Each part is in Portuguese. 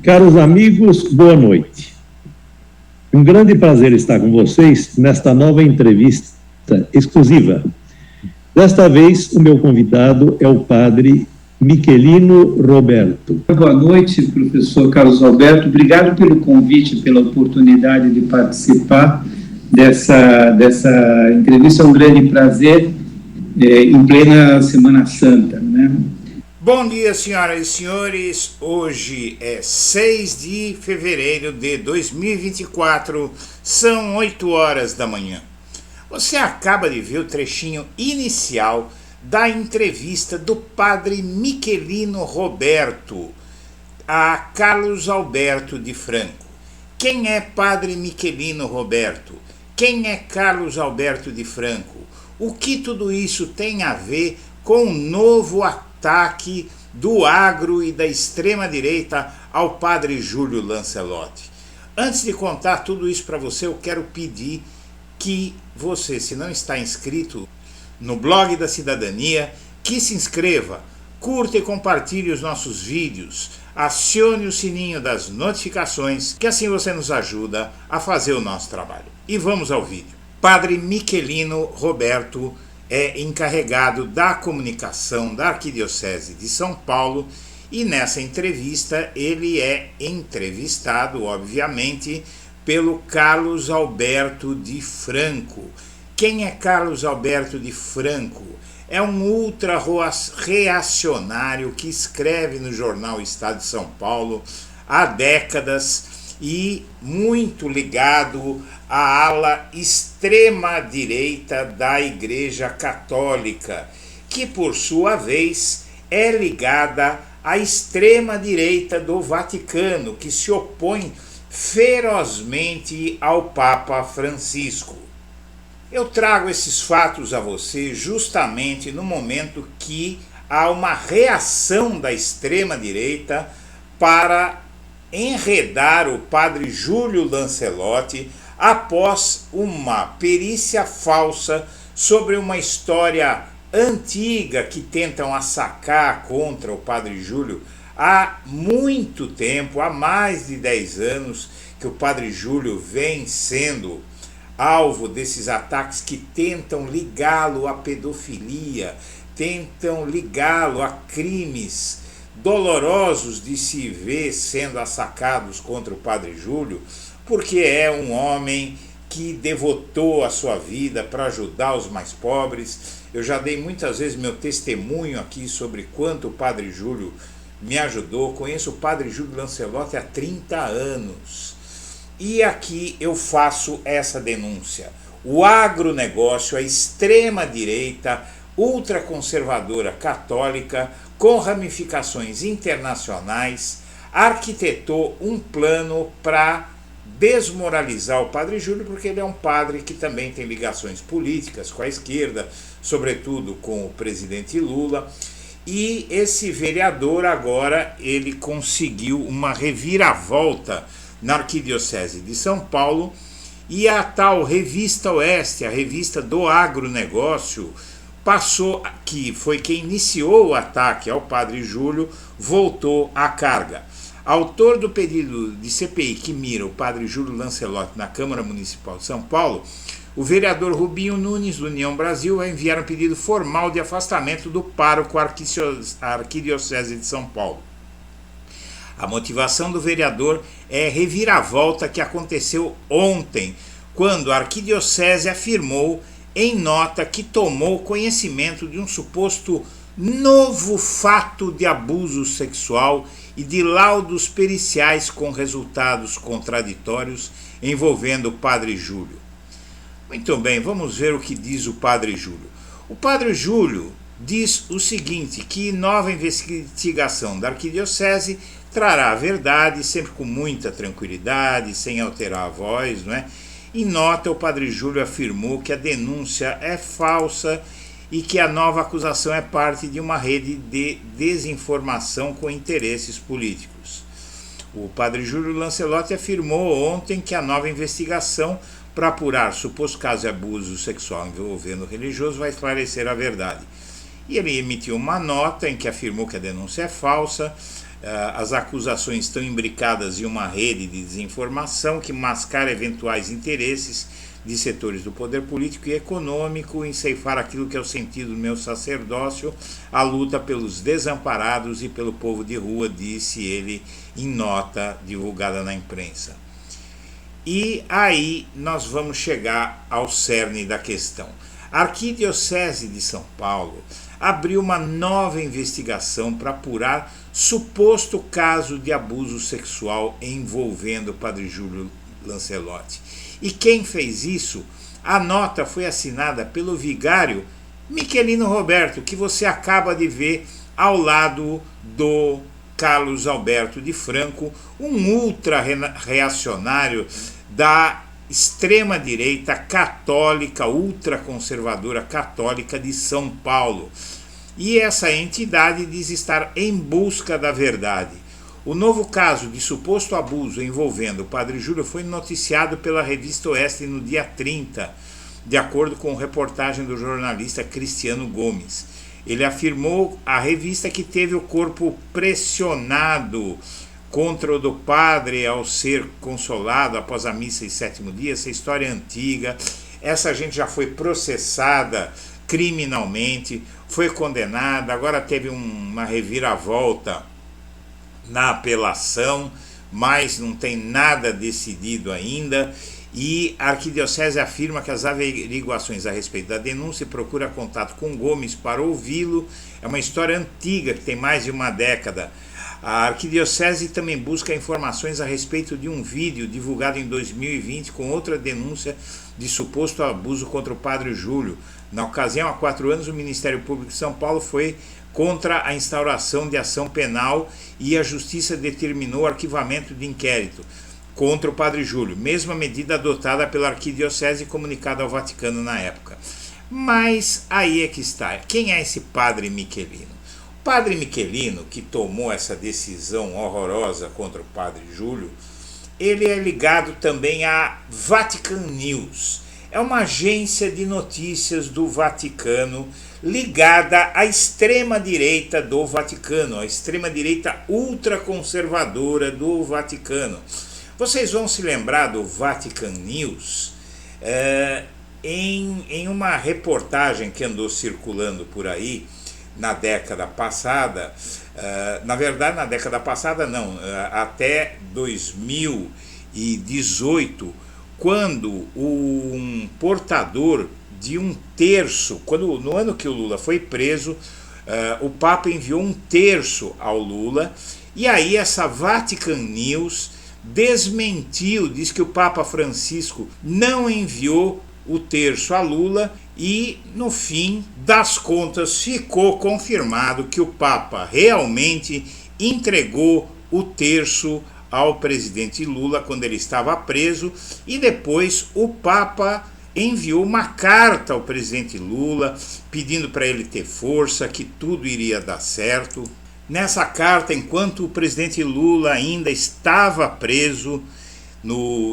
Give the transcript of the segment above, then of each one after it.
Caros amigos, boa noite. Um grande prazer estar com vocês nesta nova entrevista exclusiva. Desta vez, o meu convidado é o padre Michelino Roberto. Boa noite, professor Carlos Alberto. Obrigado pelo convite, pela oportunidade de participar dessa entrevista. É um grande prazer em plena Semana Santa, né? Bom dia, senhoras e senhores. Hoje é 6 de fevereiro de 2024, são 8 horas da manhã. Você acaba de ver o trechinho inicial da entrevista do padre Michelino Roberto a Carlos Alberto de Franco. Quem é padre Michelino Roberto? Quem é Carlos Alberto de Franco? O que tudo isso tem a ver com o novo ataque do agro e da extrema-direita ao padre Júlio Lancelotti? Antes de contar tudo isso para você, eu quero pedir que você, se não está inscrito no blog da cidadania, que se inscreva, curta e compartilhe os nossos vídeos, acione o sininho das notificações, que assim você nos ajuda a fazer o nosso trabalho. E vamos ao vídeo. Padre Michelino Roberto é encarregado da comunicação da Arquidiocese de São Paulo e nessa entrevista ele é entrevistado, obviamente, pelo Carlos Alberto de Franco. Quem é Carlos Alberto de Franco? É um ultra-reacionário que escreve no jornal Estado de São Paulo há décadas e muito ligado à ala extrema-direita da Igreja Católica, que por sua vez é ligada à extrema-direita do Vaticano, que se opõe ferozmente ao Papa Francisco. Eu trago esses fatos a você justamente no momento que há uma reação da extrema-direita para enredar o padre Júlio Lancelotti após uma perícia falsa sobre uma história antiga que tentam assacar contra o padre Júlio há muito tempo, há mais de 10 anos que o padre Júlio vem sendo alvo desses ataques que tentam ligá-lo à pedofilia, tentam ligá-lo a crimes dolorosos de se ver sendo assacados contra o padre Júlio, porque é um homem que devotou a sua vida para ajudar os mais pobres. Eu já dei muitas vezes meu testemunho aqui sobre quanto o padre Júlio me ajudou. Conheço o padre Júlio Lancelotti há 30 anos. E aqui eu faço essa denúncia. O agronegócio, a extrema-direita, ultraconservadora católica, com ramificações internacionais, arquitetou um plano para desmoralizar o padre Júlio, porque ele é um padre que também tem ligações políticas com a esquerda, sobretudo com o presidente Lula. E esse vereador agora, ele conseguiu uma reviravolta na Arquidiocese de São Paulo, e a tal Revista Oeste, a revista do agronegócio, passou, que foi quem iniciou o ataque ao padre Júlio, voltou à carga. Autor do pedido de CPI que mira o padre Júlio Lancelotti na Câmara Municipal de São Paulo, o vereador Rubinho Nunes, do União Brasil, vai enviar um pedido formal de afastamento do pároco à Arquidiocese de São Paulo. A motivação do vereador é a reviravolta que aconteceu ontem, quando a Arquidiocese afirmou em nota que tomou conhecimento de um suposto novo fato de abuso sexual e de laudos periciais com resultados contraditórios envolvendo o padre Júlio. Muito bem, vamos ver o que diz o padre Júlio. O padre Júlio diz o seguinte, que nova investigação da Arquidiocese trará a verdade, sempre com muita tranquilidade, sem alterar a voz, não é? Em nota, o padre Júlio afirmou que a denúncia é falsa e que a nova acusação é parte de uma rede de desinformação com interesses políticos. O padre Júlio Lancelotti afirmou ontem que a nova investigação para apurar suposto caso de abuso sexual envolvendo religioso vai esclarecer a verdade. E ele emitiu uma nota em que afirmou que a denúncia é falsa, As acusações estão imbricadas em uma rede de desinformação que mascara eventuais interesses de setores do poder político e econômico em ceifar aquilo que é o sentido do meu sacerdócio, a luta pelos desamparados e pelo povo de rua, disse ele em nota divulgada na imprensa. E aí nós vamos chegar ao cerne da questão. A Arquidiocese de São Paulo abriu uma nova investigação para apurar suposto caso de abuso sexual envolvendo o padre Júlio Lancelotti. E quem fez isso? A nota foi assinada pelo vigário Miquelino Roberto, que você acaba de ver ao lado do Carlos Alberto de Franco, um ultra-reacionário da extrema-direita católica, ultraconservadora católica de São Paulo. E essa entidade diz estar em busca da verdade. O novo caso de suposto abuso envolvendo o padre Júlio foi noticiado pela revista Oeste no dia 30, de acordo com reportagem do jornalista Cristiano Gomes. Ele afirmou à revista que teve o corpo pressionado contra o do padre ao ser consolado após a missa de sétimo dia. Essa história é antiga, essa gente já foi processada criminalmente, foi condenada, agora teve uma reviravolta na apelação, mas não tem nada decidido ainda, e a Arquidiocese afirma que as averiguações a respeito da denúncia e procura contato com Gomes para ouvi-lo. É uma história antiga, que tem mais de uma década. A Arquidiocese também busca informações a respeito de um vídeo divulgado em 2020 com outra denúncia de suposto abuso contra o padre Júlio. Na ocasião, há 4 anos, o Ministério Público de São Paulo foi contra a instauração de ação penal e a Justiça determinou o arquivamento de inquérito contra o padre Júlio, mesma medida adotada pela Arquidiocese e comunicada ao Vaticano na época. Mas aí é que está. Quem é esse padre Miquelino? O padre Miquelino, que tomou essa decisão horrorosa contra o padre Júlio, ele é ligado também à Vatican News. É uma agência de notícias do Vaticano ligada à extrema-direita do Vaticano, à extrema-direita ultraconservadora do Vaticano. Vocês vão se lembrar do Vatican News em uma reportagem que andou circulando por aí na década passada, na verdade na década passada não, até 2018, quando um portador de um terço, no ano que o Lula foi preso, o Papa enviou um terço ao Lula, e aí essa Vatican News desmentiu, diz que o Papa Francisco não enviou o terço a Lula, e no fim das contas ficou confirmado que o Papa realmente entregou o terço ao presidente Lula quando ele estava preso, e depois o Papa enviou uma carta ao presidente Lula pedindo para ele ter força, que tudo iria dar certo. Nessa carta, enquanto o presidente Lula ainda estava preso,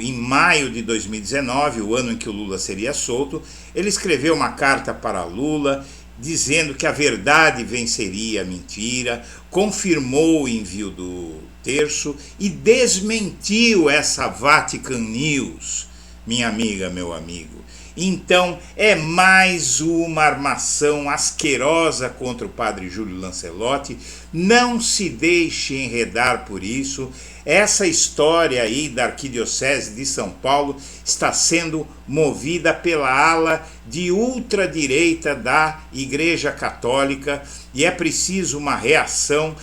em maio de 2019, o ano em que o Lula seria solto, ele escreveu uma carta para Lula dizendo que a verdade venceria a mentira, confirmou o envio do terço e desmentiu essa Vatican News, minha amiga, meu amigo. Então é mais uma armação asquerosa contra o padre Júlio Lancelotti. Não se deixe enredar por isso. Essa história aí da Arquidiocese de São Paulo está sendo movida pela ala de ultradireita da Igreja Católica e é preciso uma reação.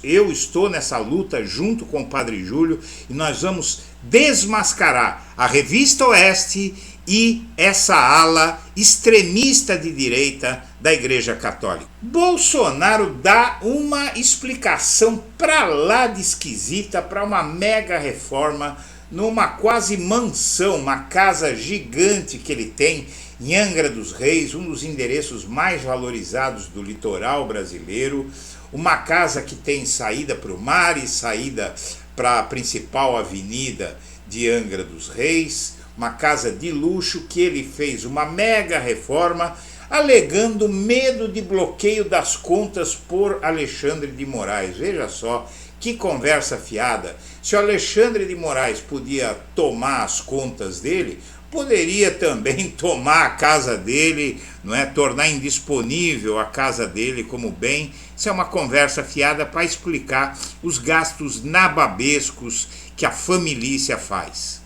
Eu estou nessa luta junto com o padre Júlio e nós vamos desmascarar a Revista Oeste e essa ala extremista de direita da Igreja Católica. Bolsonaro dá uma explicação para lá de esquisita para uma mega reforma numa quase mansão, uma casa gigante que ele tem em Angra dos Reis, um dos endereços mais valorizados do litoral brasileiro, uma casa que tem saída para o mar e saída para a principal avenida de Angra dos Reis, uma casa de luxo que ele fez uma mega reforma. alegando medo de bloqueio das contas por Alexandre de Moraes. Veja só que conversa fiada. Se o Alexandre de Moraes podia tomar as contas dele, poderia também tomar a casa dele, não é? Tornar indisponível a casa dele como bem. Isso é uma conversa fiada para explicar os gastos nababescos que a família faz.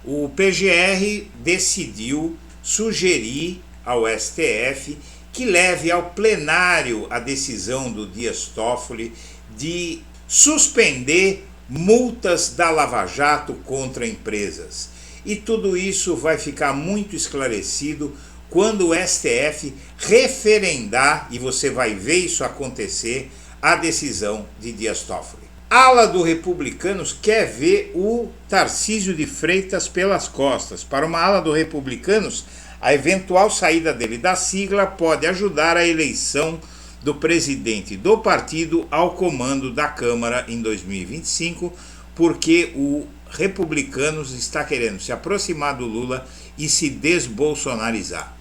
O PGR decidiu sugerir ao STF que leve ao plenário a decisão do Dias Toffoli de suspender multas da Lava Jato contra empresas. E tudo isso vai ficar muito esclarecido quando o STF referendar, e você vai ver isso acontecer, a decisão de Dias Toffoli. A ala do Republicanos quer ver o Tarcísio de Freitas pelas costas. Para uma ala do Republicanos, a eventual saída dele da sigla pode ajudar a eleição do presidente do partido ao comando da Câmara em 2025, porque o Republicanos está querendo se aproximar do Lula e se desbolsonarizar.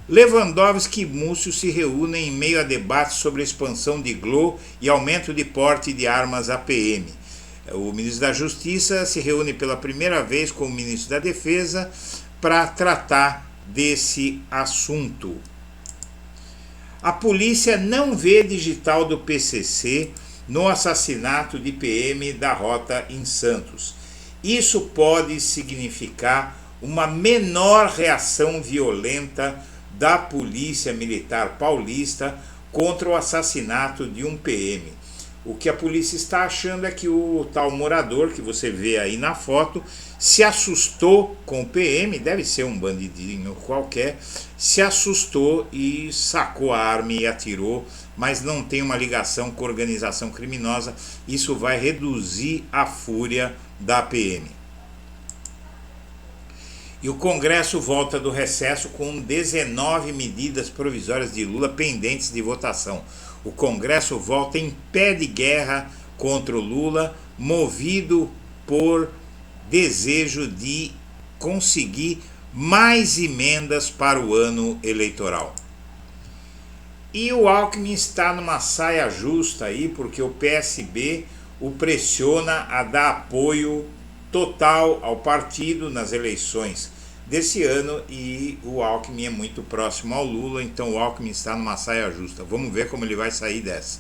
Lewandowski e Múcio se reúnem em meio a debates sobre a expansão de GLO e aumento de porte de armas à PM. O ministro da Justiça se reúne pela primeira vez com o ministro da Defesa para tratar desse assunto. A polícia não vê digital do PCC no assassinato de PM da Rota em Santos. Isso pode significar uma menor reação violenta da Polícia Militar Paulista contra o assassinato de um PM. O que a polícia está achando é que o tal morador que você vê aí na foto se assustou com o PM, deve ser um bandidinho qualquer, se assustou e sacou a arma e atirou, mas não tem uma ligação com organização criminosa. Isso vai reduzir a fúria da PM. E o Congresso volta do recesso com 19 medidas provisórias de Lula pendentes de votação. O Congresso volta em pé de guerra contra o Lula, movido por desejo de conseguir mais emendas para o ano eleitoral. E o Alckmin está numa saia justa aí, porque o PSB o pressiona a dar apoio total ao partido nas eleições desse ano, e o Alckmin é muito próximo ao Lula, então o Alckmin está numa saia justa. Vamos ver como ele vai sair dessa.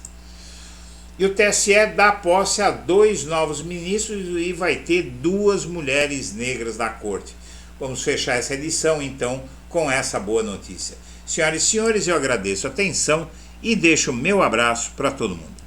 E o TSE dá posse a 2 novos ministros e vai ter 2 mulheres negras na corte. Vamos fechar essa edição então com essa boa notícia. Senhoras e senhores, eu agradeço a atenção e deixo o meu abraço para todo mundo.